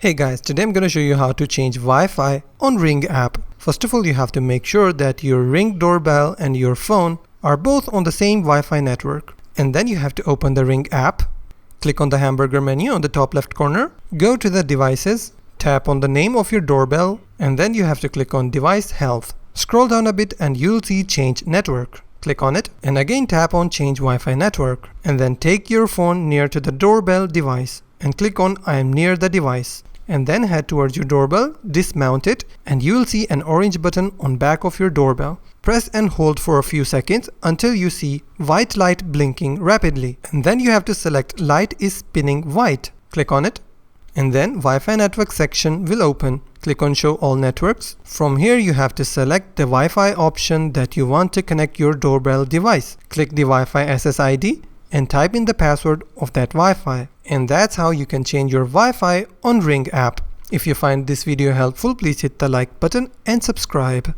Hey guys, today I'm going to show you how to change Wi-Fi on Ring app. First of all, you have to make sure that your Ring doorbell and your phone are both on the same Wi-Fi network. And then you have to open the Ring app, click on the hamburger menu on the top left corner, go to the devices, tap on the name of your doorbell, and then you have to click on device health. Scroll down a bit and you'll see change network. Click on it and again tap on change Wi-Fi network, and then take your phone near to the doorbell device and click on I am near the device. And then head towards your doorbell, dismount it, and you will see an orange button on back of your doorbell. Press and hold for a few seconds until you see white light blinking rapidly. And then you have to select light is spinning white. Click on it. And then Wi-Fi network section will open. Click on show all networks. From here you have to select the Wi-Fi option that you want to connect your doorbell device. Click the Wi-Fi SSID and type in the password of that Wi-Fi. And that's how you can change your Wi-Fi on Ring app. If you find this video helpful, please hit the like button and subscribe.